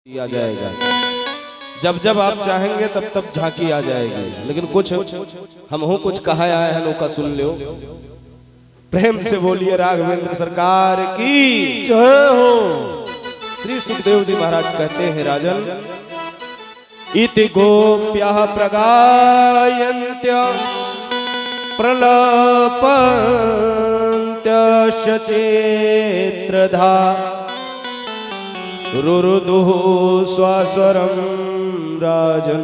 आ जाएगा। जब जब आप चाहेंगे तब तब झांकी आ जाएगी। लेकिन कुछ हम हो कुछ कहा आए हैं नौका सुन लो। प्रेम से बोलिए राघवेंद्र सरकार की जय हो। श्री सुखदेव जी महाराज कहते हैं राजन, इति गोप्यः प्रगायन्त्य प्रलपन्त्य चेत्रधा रुरुदुः स्वस्वरं राजन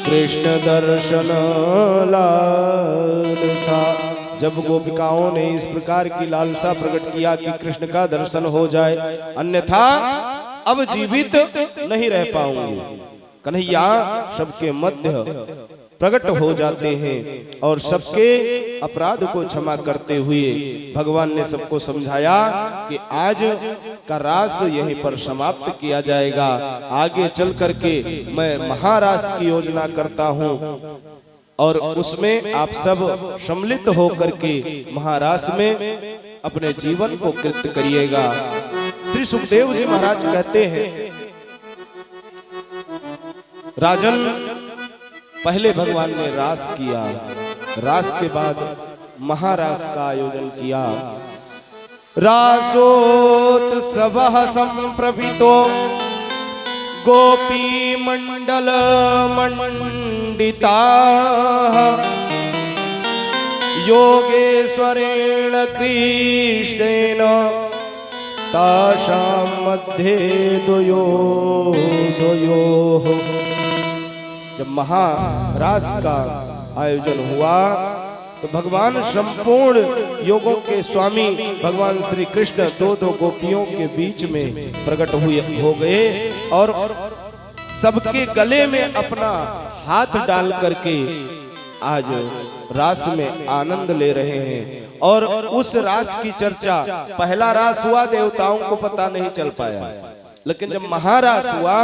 कृष्ण दर्शन लालसा। जब गोपिकाओं ने इस प्रकार की लालसा प्रकट किया कि कृष्ण का दर्शन हो जाए, अन्यथा अब जीवित नहीं रह पाऊंगी। कन्हैया सबके मध्य प्रकट हो जाते हैं और सबके अपराध को क्षमा करते हुए भगवान ने सबको समझाया कि आज का रास यहीं पर समाप्त किया जाएगा। आगे चल करके मैं महारास की योजना करता हूँ और उसमें आप सब सम्मिलित हो करके महारास में अपने जीवन को कृत करिएगा। श्री सुखदेव जी महाराज कहते हैं, राजन पहले भगवान ने रास किया, रास के बाद महारास का आयोजन किया। रासोत्सवः संप्रभितो गोपी मंडल मंडिताः योगेश्वरेण कृष्णेन तासां मध्ये द्वयोः। जब महारास का आयोजन हुआ तो भगवान संपूर्ण योगों के स्वामी भगवान श्री कृष्ण दो गोपियों के बीच में प्रकट हो गए और सबके गले में अपना हाथ डाल करके आज रास में आनंद ले रहे हैं। और उस रास की चर्चा, पहला रास हुआ देवताओं को पता नहीं चल पाया, लेकिन जब महारास हुआ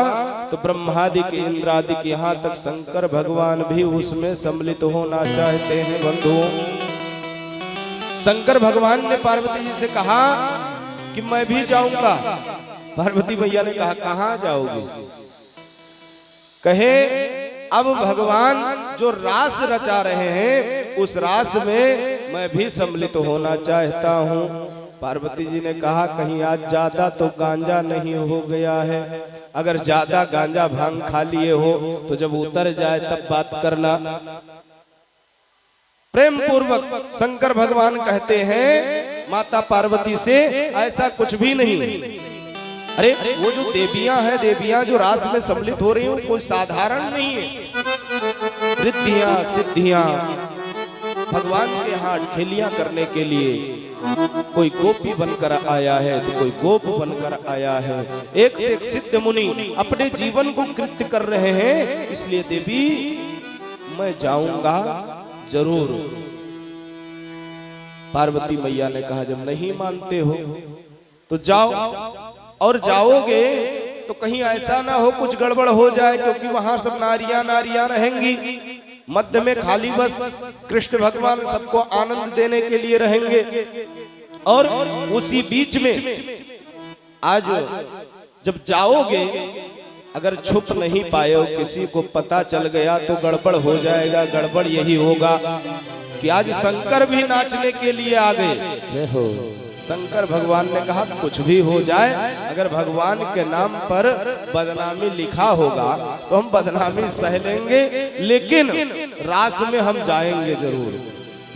तो ब्रह्मादि के इंद्रादि के यहाँ तक शंकर भगवान भी उसमें सम्मिलित होना चाहते हैं। बंधुओं, शंकर भगवान ने पार्वती जी से कहा कि मैं भी जाऊंगा। पार्वती मैया ने कहा कहाँ जाओगे? कहे अब भगवान जो रास रचा रहे हैं उस रास में मैं भी सम्मिलित होना चाहता हूँ। पार्वती जी ने कहा कहीं आज ज्यादा तो गांजा नहीं हो गया है? अगर ज्यादा गांजा भांग खा लिए हो तो जब उतर जाए तब बात करना। प्रेम पूर्वक शंकर भगवान कहते हैं माता पार्वती से, ऐसा कुछ भी नहीं। अरे वो जो देवियां हैं, देवियां जो रास में सम्मिलित हो रही हैं कोई साधारण नहीं है। रिद्धियां सिद्धियां भगवान के हाथ खेलियां करने के लिए कोई गोपी बनकर आया है तो कोई गोप बनकर आया है। एक से एक सिद्ध मुनि अपने जीवन को कृत्य कर रहे हैं। इसलिए देवी मैं जाऊंगा जरूर। पार्वती मैया ने कहा जब नहीं मानते हो तो जाओ, और जाओगे तो कहीं ऐसा ना हो कुछ गड़बड़ हो जाए, क्योंकि वहां सब नारियां रहेंगी। मध्य में खाली बस कृष्ण भगवान सबको आनंद देने के लिए रहेंगे। और उसी बीच में आज जब जाओगे अगर छुप नहीं पाए हो, किसी को पता चल गया तो गड़बड़ हो जाएगा। गड़बड़ यही होगा कि आज शंकर भी नाचने के लिए आ गए। शंकर भगवान ने कहा कुछ भी हो जाए, अगर भगवान के नाम पर बदनामी लिखा होगा तो हम बदनामी सह लेंगे, लेकिन रास में हम जाएंगे जरूर।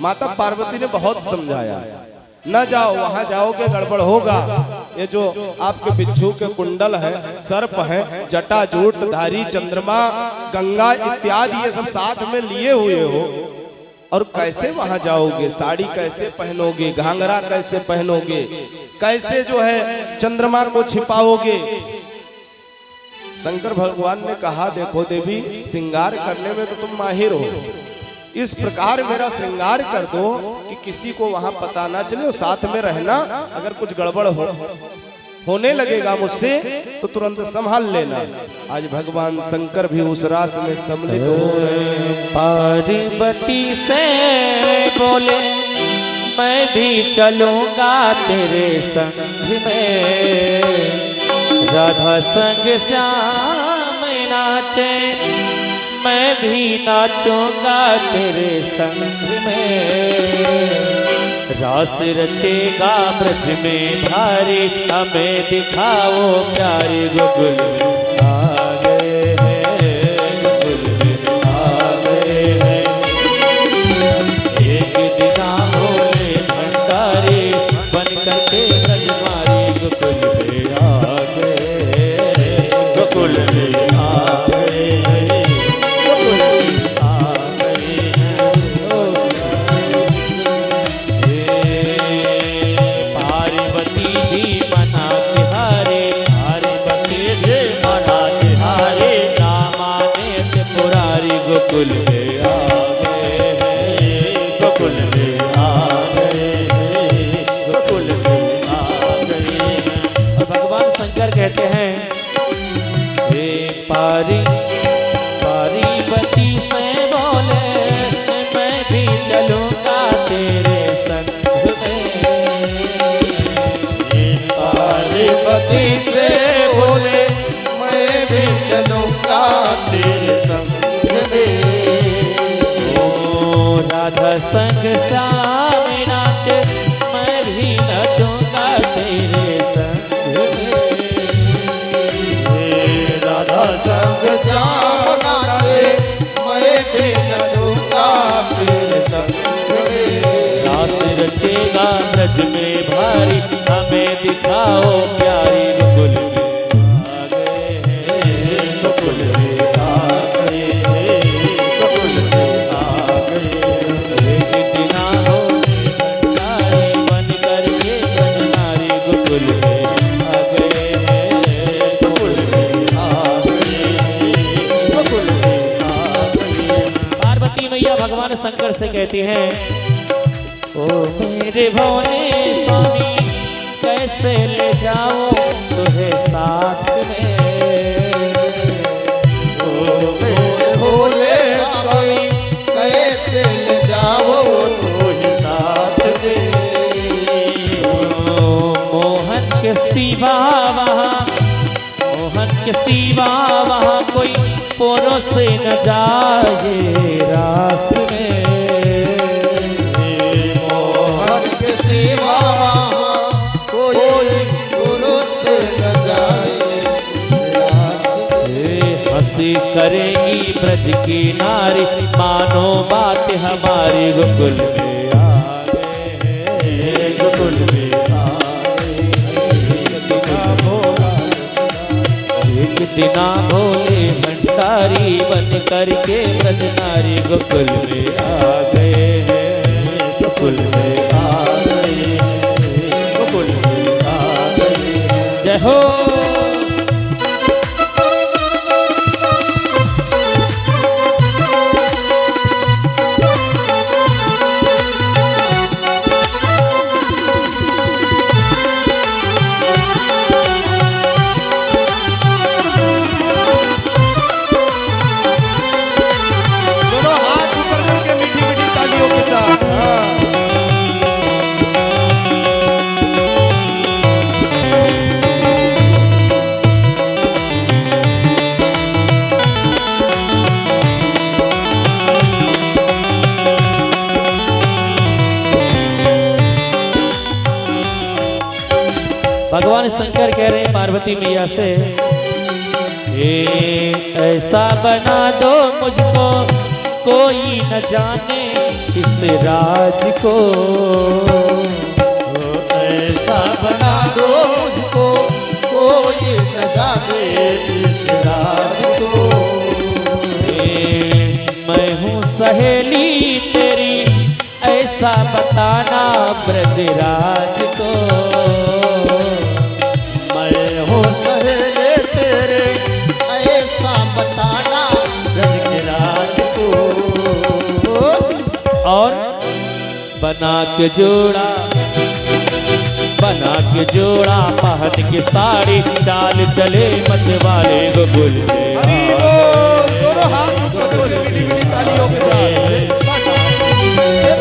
माता पार्वती ने बहुत समझाया, न जाओ, वहां जाओगे गड़बड़ होगा। ये जो आपके बिच्छू के कुंडल हैं, सर्प हैं, जटाजूट धारी, चंद्रमा, गंगा इत्यादि ये सब साथ में लिए हुए हो, और कैसे वहां जाओगे? साड़ी कैसे पहनोगे? घाघरा कैसे पहनोगे? कैसे जो है चंद्रमा को छिपाओगे? शंकर भगवान ने कहा देखो देवी, श्रृंगार करने में तो तुम माहिर हो, इस प्रकार मेरा श्रृंगार कर दो कि किसी को वहां पता ना चले, और साथ में रहना। अगर कुछ गड़बड़ होने लगेगा मुझसे तो तुरंत संभाल लेना। आज भगवान शंकर भी उस रास में सम्मिलित हो रहे हैं। पार्वती से बोले मैं भी चलूंगा तेरे संग में, राधा संग श्याम नाचे, मैं भी नाचूंगा तेरे संग में। रास रचेगा ब्रज में भारी, हमें दिखाओ प्यारे गोकुल आ गए हैं, गोकुल आ गए हैं। एक दिन भोले भंडारी बन करके ब्रजमारी गोकुल में आ गए, गोकुल में आ गए, गोकुल में आ गए हैं। पार्वती भी मना तिहारे, पार्वती भी मना तिहारे, ना माने ते पुरारी गोकुल में आ गए हैं, गोकुल में आ गए हैं, गोकुल में आ गए हैं। और भगवान शंकर कहते हैं, हे पार्वती से बोले, मैं भी चलूंगा तेरे संग में। पार्वती से बोले, मैं भी चलूंगा तेरे संग में। ओ राधा संग श्याम नाचे, मैं भी नचूंगा तेरे संग में। राधा संग श्याम नाचे, मैं भी नचूंगा तेरे संग में। रास रचेगा ब्रज में भारी, हमें दिखाओ प्यारी गोकुल में आ गए हैं, गोकुल में आ गए हैं, गोकुल में आ गए हैं। एक दिन भंडारी बन करके ब्रजनारी गोकुल में आ गए हैं, गोकुल में आ गए हैं, गोकुल में आ गए हैं। पार्वती मैया भगवान शंकर से कहती हैं, ओ मेरे भोले स्वामी, कैसे ले जाऊं तुझे साथ में। ओ मेरे भोले स्वामी, कैसे ले जाओ तुझे साथ में। मोहन के सिवा वहाँ, मोहन के सिवा वहाँ कोई पोरों से न जाए रास में। मोहन के सिवा कोई गुरु से न जाए रास से। हंसी करेगी ब्रज की नारी, मानो बात हमारी गोकुल में आ गए हैं, गोकुल में आ गए हैं। एक दिना भोले भंडारी बन करके ब्रज नारी गोकुल में आ गए हैं, गोकुल में आ गए हैं, गोकुल में आ गए हैं। जय हो। दोनों हाथ ऊपर करके मीठी मीठी तालियों के साथ। भगवान शंकर कह रहे हैं पार्वती मैया से, ऐसा बना दो मुझको कोई न जाने इस राज को। ऐसा बना दो मुझको कोई न जाने इस राज को। मैं हूँ सहेली तेरी, ऐसा बताना ब्रजराज को। मैं हूँ सहेले तेरे, ऐसा बताना ब्रजराज को। और बना के जोड़ा, बना के जोड़ा पहन के साड़ी, चाल चले मत वाले गोकुल में आ गए। दोनों हाथ ऊपर करके मीठी मीठी तालियों के साथ।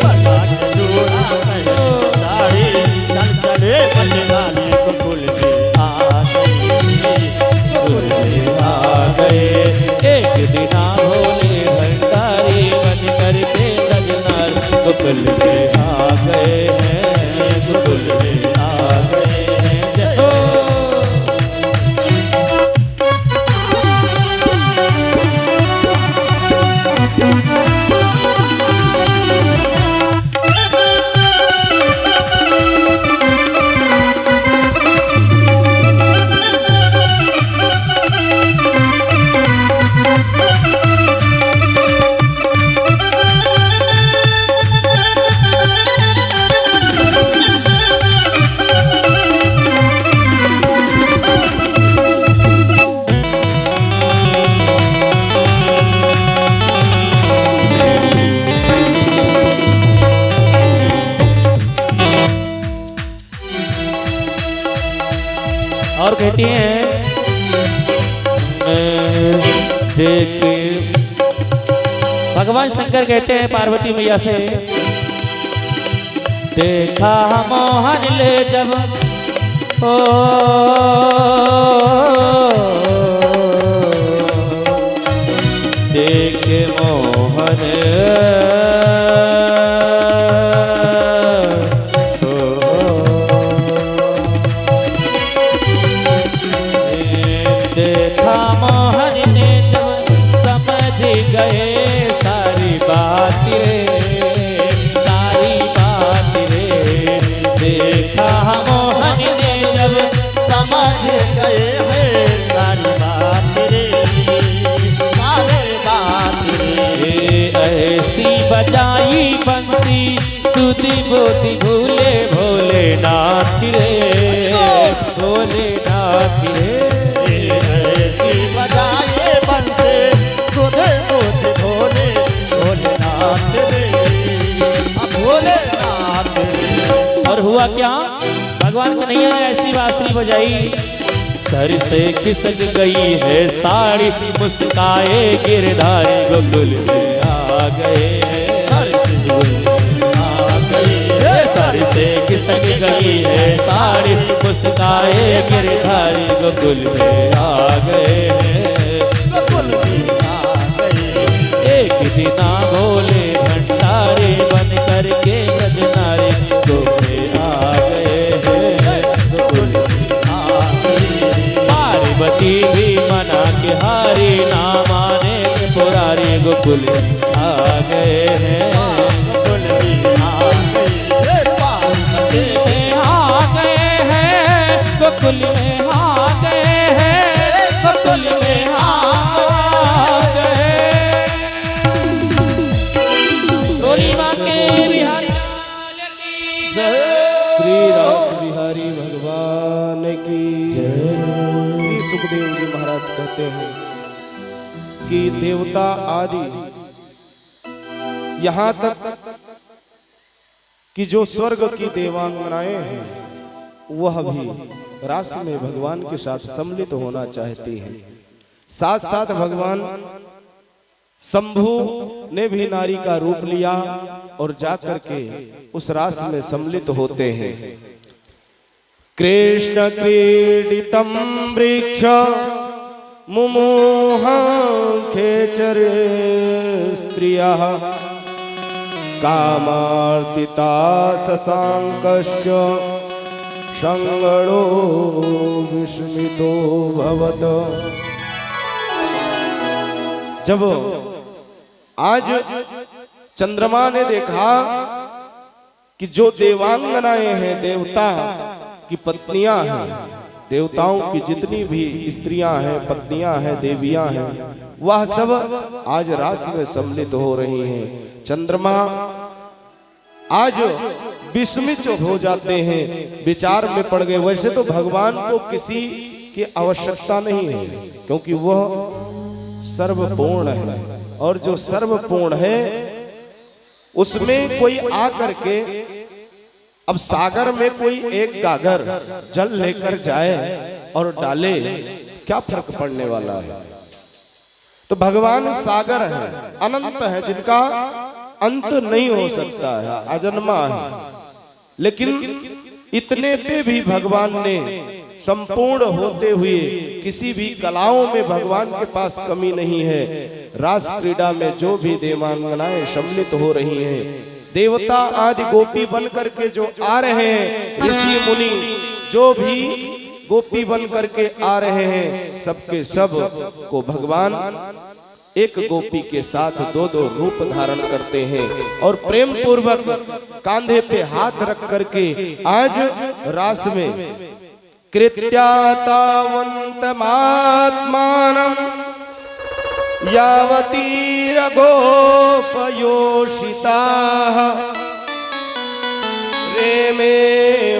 बना के जोड़ा पहन के साड़ी, चाल चले मत वाले गोकुल में आ गए। गोकुल में आ गए हैं, गोकुल में आ गए हैं। जय हो। और कहती हैं देख, भगवान शंकर कहते हैं पार्वती मैया से, देखा मोहन ले जब ओ देख मोहन देखा मोहन ने जब समझ गए सारी बात रे, सारी बात रे। देखा मोहन ने जब समझ गए हैं सारी बात रे, सारी बात रे। ऐसी बजाई बंसी सुधी बोधी भूले भोलेनाथ रे, भोलेनाथ रे। ऐसी बजाए बंसे सुधे सुधे भोले भोलेनाथ रे, भोलेनाथ रे। और हुआ क्या, भगवान कन्हैया ने ऐसी बांसुरी बजाई, सर से खिसक गई है साड़ी, मुस्काए गिरधारी गोकुल में आ गए हैं। सर से आ गए, सर से खिसक गई है साड़ी, मुस्काए गिरधारी गोकुल में आ गए हैं। गोकुल में आ गए। एक दिना भोले भंडारे बन करके ब्रजनारी गोकुल में आ गए हैं, गोकुल में आ गए। पार्वती भी मना के हारी, ना माने के पुरारी गोकुल में आ गए हैं, गोकुल में आ गए। पार्वती में आ गए हैं, गोकुल में आ गए हैं, गोकुल में आ गए। डोली माँ के बिहारी लाल की जय। श्री रास बिहारी भगवान की जय। श्री सुखदेव जी महाराज कहते हैं कि देवता आदि यहाँ तक कि जो स्वर्ग की देवांगनाएं हैं वह भी रास में भगवान के साथ सम्मिलित होना चाहती हैं। साथ साथ भगवान शंभु ने भी नारी का रूप लिया और जाकर के उस रास में सम्मिलित होते हैं। कृष्ण क्रीडितम वृक्ष मुमुह खेचर स्त्रियः कामार्तिता शशांकश्च संगणो विस्मितो भवत। जब आज चंद्रमा ने देखा कि जो देवांगनाएं हैं, देवता की पत्नियां हैं, देवताओं की जितनी भी स्त्रियां हैं, पत्नियां हैं, देवियां हैं, वह सब आज रास में सम्मिलित हो रही हैं। चंद्रमा आज विस्मित हो जाते हैं, विचार में पड़ गए। वैसे तो भगवान को किसी की आवश्यकता नहीं है, क्योंकि वह सर्वपूर्ण है, और जो सर्वपूर्ण है उसमें कोई आकर के अब सागर में कोई एक गागर जल लेकर जाए और डाले, क्या फर्क पड़ने वाला है। तो भगवान सागर है, अनंत है, जिनका अंत नहीं हो सकता है, अजन्मा है। लेकिन इतने पे भी भगवान ने संपूर्ण होते हुए किसी भी कलाओं में भगवान के पास कमी नहीं है। रास क्रीड़ा में जो भी देवांगनाएं सम्मिलित हो रही हैं, देवता आदि गोपी बन करके जो आ रहे हैं, ऋषि मुनि जो भी गोपी बन करके आ रहे हैं, सबके सब को भगवान एक गोपी के साथ दो दो रूप धारण करते हैं और प्रेम पूर्वक कांधे पे हाथ रख करके आज रास में कृत्या तावन्तमात्मानं यावती रघोपयोषिताः रेमे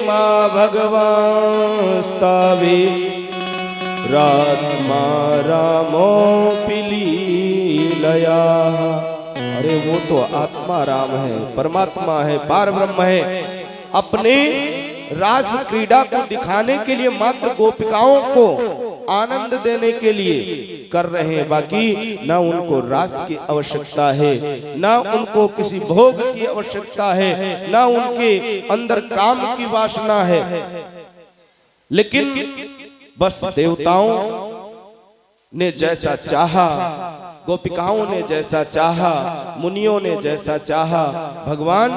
मां भगवांस्तावे रात्मा रामोऽपि लीलया। अरे वो तो आत्मा राम है, परमात्मा है, पार ब्रह्म है। अपने रास क्रीड़ा को दिखाने के लिए मात्र गोपिकाओं को आनंद देने के लिए कर रहे हैं। बाकी ना उनको रास की आवश्यकता है, ना उनको किसी भोग की आवश्यकता है, ना उनके अंदर काम की वासना है। लेकिन बस देवताओं ने जैसा चाहा, गोपिकाओं ने जैसा चाहा, मुनियों ने जैसा चाहा, भगवान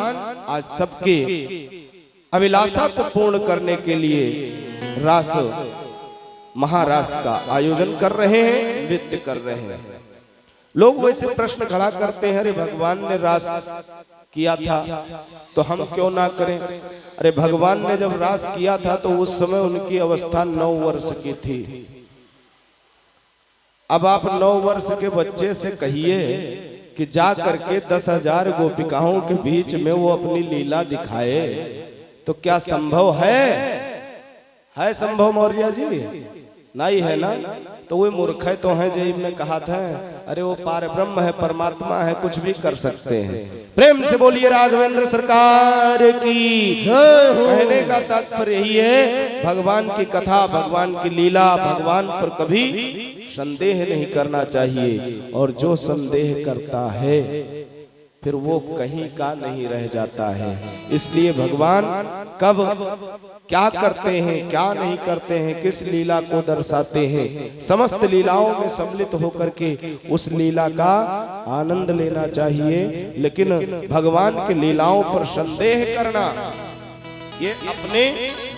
आज सबके अभिलाषा को पूर्ण करने के लिए रास महारास का आयोजन कर रहे हैं, नृत्य कर रहे हैं। लोग वैसे प्रश्न खड़ा करते हैं, अरे भगवान ने रास किया था तो हम क्यों ना करें। अरे भगवान ने जब रास किया था तो उस समय उनकी अवस्था 9 वर्ष की थी। अब आप 9 वर्ष के बच्चे से कहिए कि जा करके 10,000 गोपिकाओं के बीच में वो अपनी लीला दिखाए, तो क्या संभव है संभव मौर्य जी? नहीं है ना। तो वो मूर्ख है तो है जब मैं कहा था, अरे वो पार ब्रह्म है, परमात्मा है, कुछ भी कर सकते हैं। प्रेम से बोलिए राघवेंद्र सरकार की कहने का तात्पर्य यही है, भगवान की कथा, भगवान की लीला, भगवान पर कभी संदेह नहीं करना चाहिए। और जो संदेह करता है फिर वो कहीं का नहीं रह जाता है। इसलिए भगवान कब क्या करते हैं, क्या नहीं करते हैं, किस लीला को दर्शाते हैं, समस्त लीलाओं में सम्मिलित होकर के उस लीला का आनंद लेना चाहिए। लेकिन भगवान की लीलाओं पर संदेह करना, ये अपने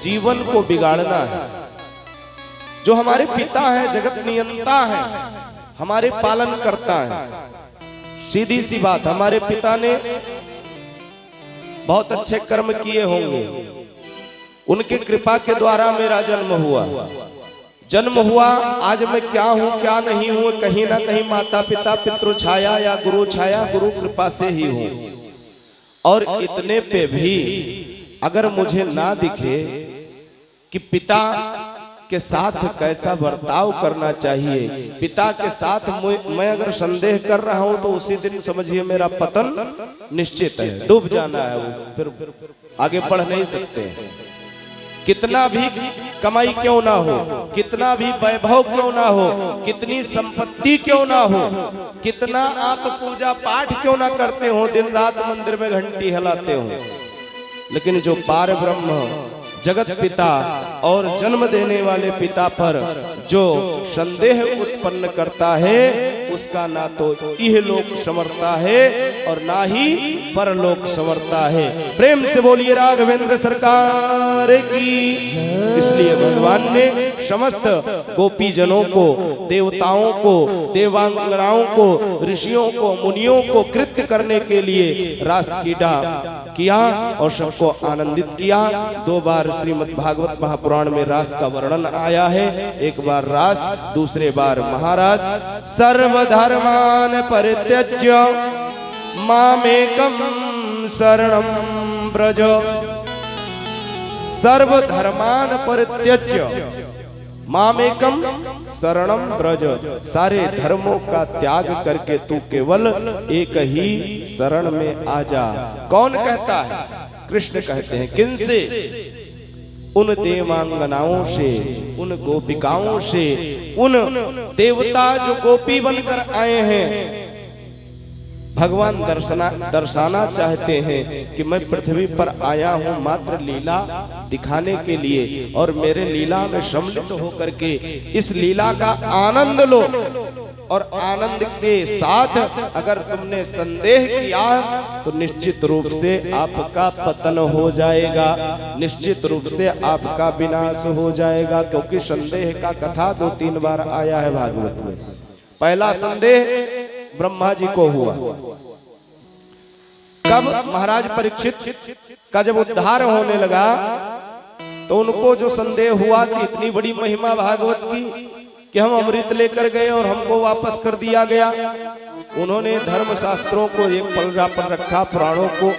जीवन को बिगाड़ना है। जो हमारे पिता है, जगत नियंता है, हमारे पालन करता है। सीधी सी बात, हमारे पिता ने बहुत अच्छे कर्म किए होंगे, उनके कृपा के द्वारा मेरा जन्म हुआ। आज मैं क्या हूँ क्या नहीं हूँ, कहीं ना कहीं माता पिता पितृ छाया या गुरु छाया, गुरु कृपा से ही हूँ। और इतने पे भी अगर मुझे ना दिखे कि पिता के साथ कैसा बर्ताव करना चाहिए, पिता के साथ मैं अगर संदेह कर रहा हूं तो उसी दिन समझिए मेरा पतन निश्चित है, डूब जाना है, वो फिर आगे बढ़ नहीं सकते। कितना भी कमाई क्यों ना हो, कितना भी वैभव क्यों ना हो, कितनी संपत्ति क्यों ना हो, कितना आप पूजा पाठ क्यों ना करते हो, दिन रात मंदिर में घंटी हिलाते हो, लेकिन जो पार ब्रह्म जगत पिता और जन्म देने वाले पिता पर जो संदेह उत्पन्न करता है, उसका ना तो इहलोक संवरता है और ना ही परलोक संवरता है। प्रेम से बोलिए राघवेंद्र सरकार की। इसलिए भगवान ने समस्त गोपी जनों को, देवताओं को, देवांगनाओं को, ऋषियों को, मुनियों को कृत्य करने के लिए रास क्रीड़ा किया और सबको आनंदित किया। 2 बार श्रीमद् भागवत महापुराण में रास का वर्णन आया है, एक बार रास, दूसरे बार महारास। सर्वधर्मान परित्यज्य मामेकं शरणं व्रज। सर्वधर्मान परित्यज्य मामेकं शरणं व्रज। सारे धर्मों का त्याग करके तू केवल एक ही शरण में आ जा। कौन कहता है? कृष्ण कहते हैं। किनसे? उन देवांगनाओं से, उन गोपिकाओं से, उन देवता जो गोपी बनकर आए हैं। भगवान दर्शाना चाहते हैं कि मैं पृथ्वी पर आया हूं मात्र लीला दिखाने के लिए, और मेरे लीला में सम्मिलित होकर के इस लीला का आनंद लो। और आनंद के साथ अगर तुमने संदेह किया तो निश्चित रूप से आपका पतन हो जाएगा, निश्चित रूप से आपका विनाश हो जाएगा। क्योंकि संदेह का कथा 2-3 बार आया है भागवत में। पहला संदेह ब्रह्मा जी को हुआ कब? महाराज परीक्षित का जब उद्धार होने लगा तो उनको जो संदेह हुआ कि इतनी बड़ी महिमा भागवत की कि हम अमृत लेकर गए और हमको वापस कर दिया गया। उन्होंने धर्म शास्त्रों को एक पलड़ा पर रखा, पुराणों को,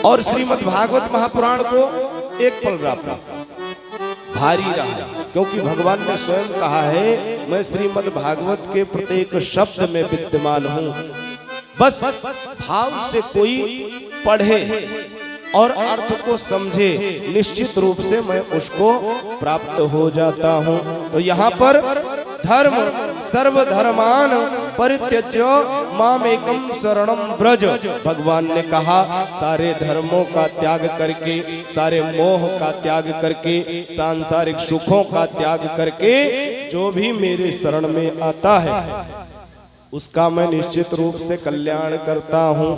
और श्रीमद् भागवत महापुराण को एक पलड़ा पर। भारी रहा, क्योंकि भगवान ने स्वयं कहा है मैं श्रीमद् भागवत के प्रत्येक शब्द में विद्यमान हूँ। बस भाव से कोई पढ़े और अर्थ को समझे, निश्चित रूप से मैं उसको प्राप्त हो जाता हूँ। तो यहाँ पर धर्म सर्वधर्मान परित्यज्य मामेकं शरणं व्रज, भगवान ने कहा सारे धर्मों का त्याग करके, सारे मोह का त्याग करके, सांसारिक सुखों का त्याग करके जो भी मेरे शरण में आता है उसका मैं निश्चित रूप से कल्याण करता हूँ।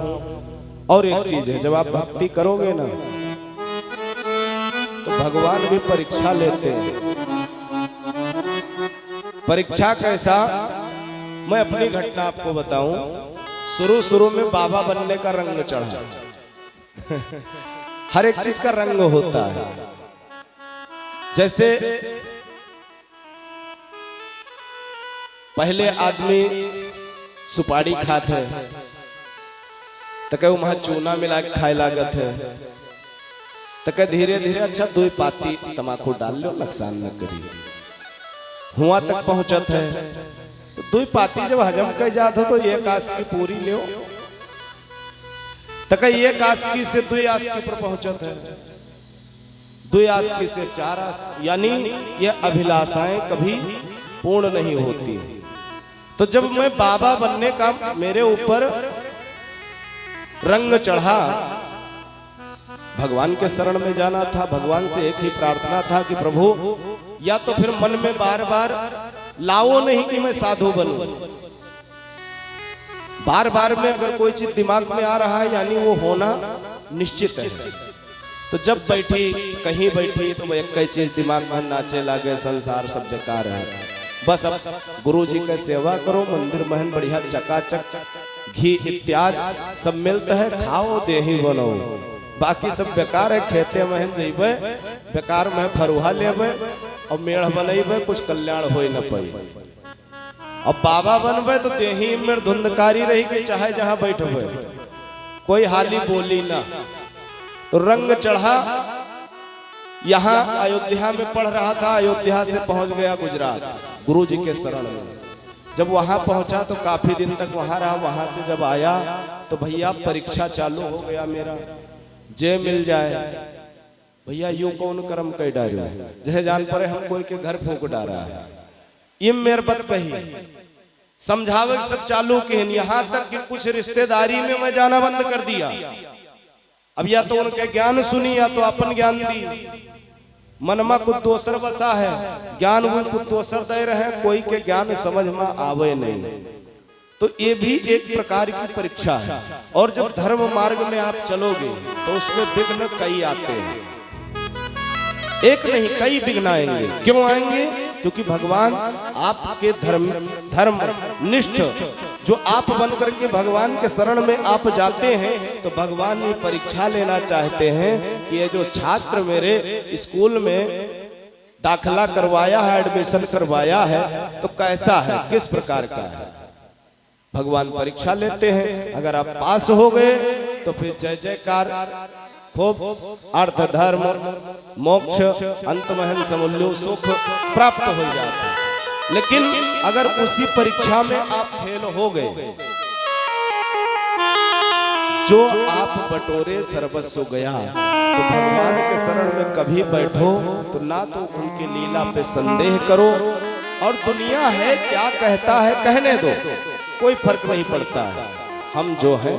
और एक चीज है, जब आप भक्ति करोगे ना तो भगवान भी परीक्षा लेते हैं। परीक्षा कैसा? मैं अपनी घटना आपको बताऊं। शुरू में बाबा बनने का रंग चढ़ा। हर एक चीज का रंग होता है। जैसे पहले आदमी सुपारी खाते हैं तो कहे वहां चूना मिला के खाए लागत है, तो कहे धीरे धीरे अच्छा 2 पाती तमाकू डाल लो, नुकसान न करिए। हुआ तक पहुंचत है तो 2 पाती जब हजम कर जात हो तो 1 आस्की पूरी लो, तो कहे 1 आस्की से 2 आस्की पर पहुंचत है, 2 आस्की से 4 आस्की, यानी ये अभिलाषाएं कभी पूर्ण नहीं होती। तो जब मैं बाबा बनने का मेरे ऊपर रंग चढ़ा, भगवान के शरण में जाना था। भगवान से एक ही प्रार्थना था कि प्रभु या तो फिर मन में बार बार लाओ नहीं कि मैं साधु बनूं, बार बार में अगर कोई चीज दिमाग में आ रहा है यानी वो होना निश्चित है। तो जब बैठी कहीं बैठी तो एक कई चीज दिमाग में नाचे लागे, संसार सब बेकार है, बस अब गुरु जी का सेवा करो, मंदिर महन बढ़िया चकाचक, घी इत्यादि सब मिलता है, खाओ देही बनो, बाकी सब बेकार है। खेते महन जेबे बेकार में फरुहा लेबे और मेढ़ बनेबे, कुछ कल्याण हो न पाई। अब बाबा बनबे तो देही में धुंधकारी रही कि चाहे जहां बैठबे कोई हाली बोली ना। तो रंग चढ़ा, यहाँ अयोध्या में पढ़ रहा था, अयोध्या से पहुंच गया गुजरात गुरु जी के शरण में। जब वहां पहुंचा तो काफी दिन तक वहां रहा। वहां से जब आया तो भैया परीक्षा चालू हो गया मेरा, जे मिल जाए भैया यूं कौन कर्म कर डारो, जहे जान पड़े हम कोई के घर फूंक डारा है। ये मेरे बात कही समझावे सब चालू के, यहाँ तक कि कुछ रिश्तेदारी में मैं जाना बंद कर दिया। अब या तो उनके ज्ञान सुनी या तो अपन ज्ञान दी। मनमा कुछ दोसर बसा है, ज्ञान वो कुछ दोसर दे रहे, कोई के ज्ञान समझ में आवे नहीं। तो ये भी एक प्रकार की परीक्षा है। और जब धर्म मार्ग में आप चलोगे तो उसमें विघ्न कई आते हैं, एक नहीं कई विघ्न आएंगे। क्यों आएंगे? क्योंकि भगवान आपके धर्म निष्ठ जो आप बन करके भगवान के शरण में आप जाते हैं तो भगवान ये परीक्षा लेना चाहते हैं कि ये जो छात्र मेरे स्कूल में दाखला करवाया है, एडमिशन करवाया है, तो कैसा है, किस प्रकार का है। भगवान परीक्षा लेते हैं। अगर आप पास हो गए तो फिर जय जयकार, खूब अर्थ धर्म मोक्ष अंत महन समूल्यो सुख प्राप्त हो जाता है। लेकिन अगर उसी परीक्षा में आप फेल हो गए, जो आप बटोरे सर्वस्व गया, तो भगवान के शरण में कभी बैठो तो ना तो उनकी लीला पे संदेह करो, और दुनिया है क्या कहता है कहने दो, कोई फर्क नहीं पड़ता है। हम जो हैं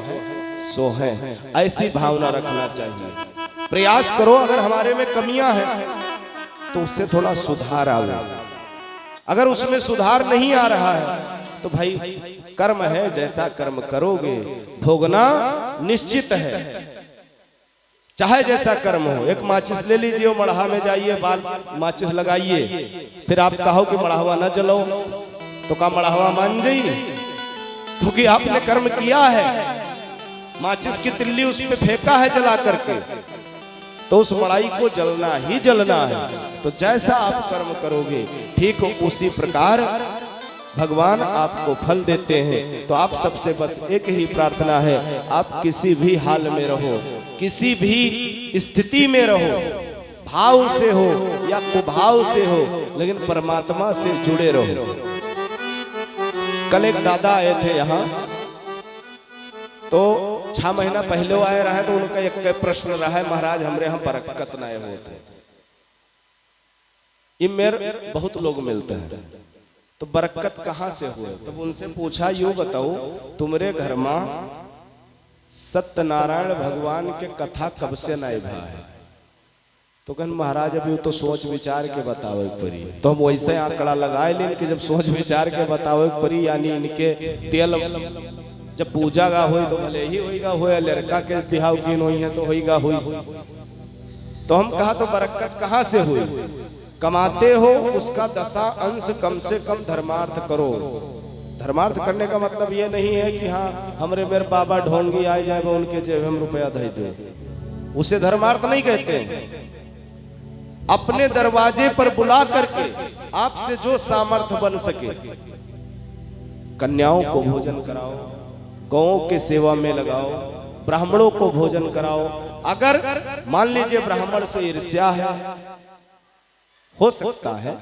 सो हैं, ऐसी भावना रखना चाहिए। प्रयास करो, अगर हमारे में कमियां हैं तो उससे थोड़ा सुधार आवे। अगर उसमें सुधार नहीं आ रहा है तो भाई कर्म है, जैसा कर्म करोगे भोगना निश्चित है, चाहे जैसा कर्म हो। एक माचिस ले लीजिए, मड़हा में जाइए, बाल माचिस लगाइए, फिर आप कहो कि मड़हवा न जलो तो का मड़हवा मान जाइए? क्योंकि आपने कर्म किया है, माचिस की तिल्ली उस पे फेंका है जला करके, तो उस मड़ाई को जलना ही जलना है। तो जैसा आप कर्म करोगे ठीक उसी प्रकार भगवान आपको फल देते हैं। तो आप सबसे बस एक ही प्रार्थना है, आप किसी भी हाल में रहो, किसी भी स्थिति में रहो, भाव से हो या कुभाव से हो, लेकिन परमात्मा से जुड़े रहो। कल एक दादा आए थे यहाँ, तो 6 महीना पहले आए रहे, तो उनका एक प्रश्न रहा है, महाराज हमरे यहाँ बरकत नहीं होते। ये मेरे बहुत लोग मिलते हैं, तो बरकत कहाँ से हुए? तब उनसे पूछा, यूं बताओ तुम्हारे घर में सत्यनारायण भगवान के कथा कब से नहीं भा है? तो कहन महाराज अभी तो सोच विचार के बतावे परी। तो हम वैसे आंकड़ा लगाए लें कि जब सोच विचार के बतावे परी, यानी इनके तेल जब पूजा गा हो तो भले ही होईगा, हो लड़का के बिहाव की हुई है तो होईगा हुई। तो हम कहा तो बरकत कहाँ से हुई? कमाते हो उसका 10 अंश कम से कम धर्मार्थ करो। धर्मार्थ करने का मतलब ये नहीं है कि हाँ हमरे मेरे बाबा ढोंगी आ जाए उनके जेब हम रुपया दे दो, उसे धर्मार्थ नहीं कहते। अपने दरवाजे पर बुला करके आपसे जो सामर्थ्य बन सके, कन्याओं को भोजन कराओ, गौओं के सेवा में लगाओ, ब्राह्मणों को भोजन कराओ। अगर मान लीजिए ब्राह्मण से ईर्ष्या है, हो सकता है,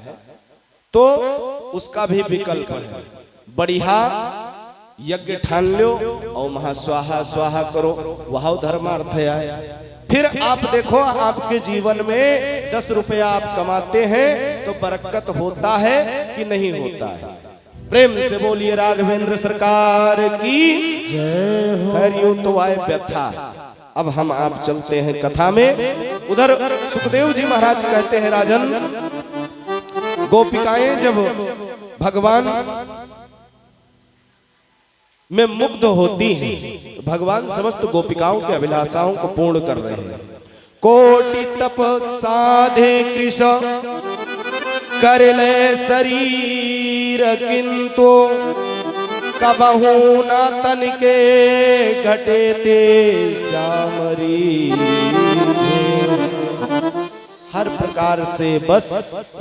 तो उसका भी विकल्प है। बढ़िया यज्ञ ठान लो और महा स्वाहा स्वाहा करो, वह धर्मार्थ है। फिर आप देखो आपके जीवन में 10 रुपया आप कमाते हैं तो बरकत होता है कि नहीं होता है? प्रेम से बोलिए राघवेंद्र सरकार की जय। खैर यूं तो आए व्यथा, अब हम आप चलते हैं कथा में। उधर सुखदेव जी महाराज कहते हैं, राजन गोपिकाएं जब भगवान में मुग्ध होती हैं, भगवान समस्त गोपिकाओं के अभिलाषाओं को पूर्ण कर रहे हैं। कोटि तप साधे कृष कर ले शरीर, किंतु कबहू न तन के घटे ते श्यामरी। हर प्रकार से बस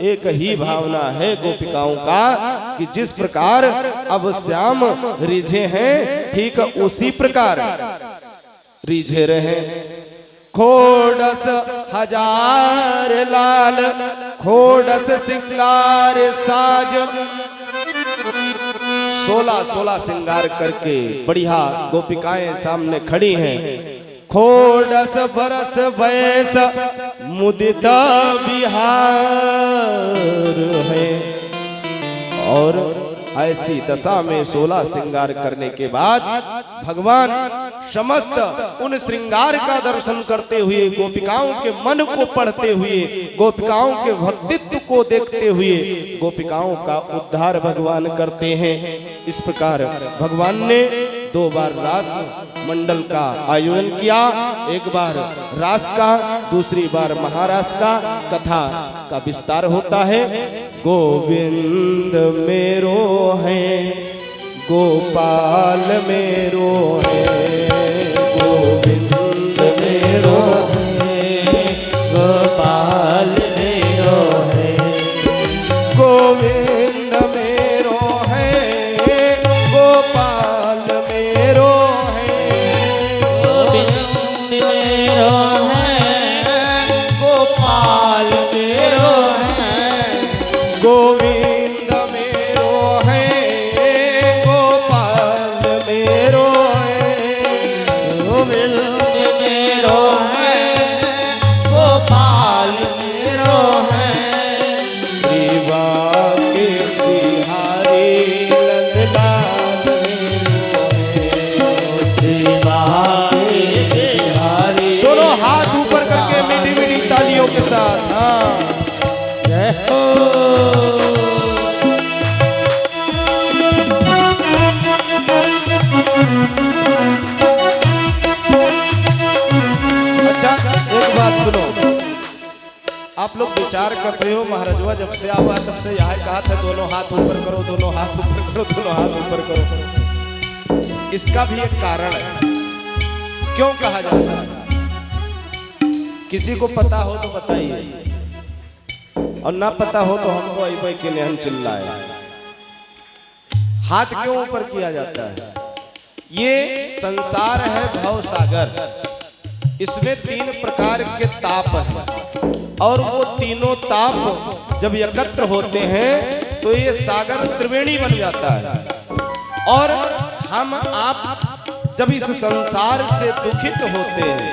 एक ही भावना है गोपिकाओं का कि जिस प्रकार अब श्याम रिझे हैं, ठीक उसी प्रकार रिझे रहे। खोडस हजार लाल, खोडस सिंगार साज। 16 श्रृंगार करके बढ़िया गोपिकाएं सामने खड़ी हैं। खोडस बरस वैस मुदित बिहार है। और ऐसी दशा में 16 श्रृंगार करने के बाद भगवान समस्त उन श्रृंगार का दर्शन करते हुए, गोपिकाओं के मन को पढ़ते हुए, गोपिकाओं के भक्तित्व को देखते हुए गोपिकाओं का उद्धार भगवान करते हैं। इस प्रकार भगवान ने 2 बार रास मंडल का आयोजन किया, एक बार रास का, दूसरी बार महारास का। कथा का विस्तार होता है। गोविंद मेरो है, गोपाल मेरो है, गोविंद मेरो है, गोपाल मेरो है, गोविंद मेरो है, गोपाल मेरो है, गोविंद मेरो है, गोपाल मेरो है, गोविंद मेरो है, गोपाल मेरो है, गोविंद मेरो है, गोपाल मेरो है। श्री बाके बिहारी नंदलाल मेरो है। शिवा बिहारी दोनों हाथ ऊपर करके मीठी मीठी तालियों के साथ, हाँ। जय हो। आप लोग विचार करते हो महाराजवा जब से आवा तब से यह कहा था दोनों हाथ ऊपर करो, दोनों हाथ ऊपर करो, दोनों हाथ ऊपर करो। इसका भी एक कारण है क्यों कहा जाता है। किसी को पता हो तो बताइए, और ना पता हो तो हम तो आई के लिए हम चिल्लाए। हाथ क्यों ऊपर किया जाता है? ये संसार है भव सागर, इसमें 3 प्रकार के ताप हैं, और वो तीनों ताप जब एकत्र होते हैं तो ये सागर त्रिवेणी बन जाता है। और हम आप जब इस संसार से दुखित होते हैं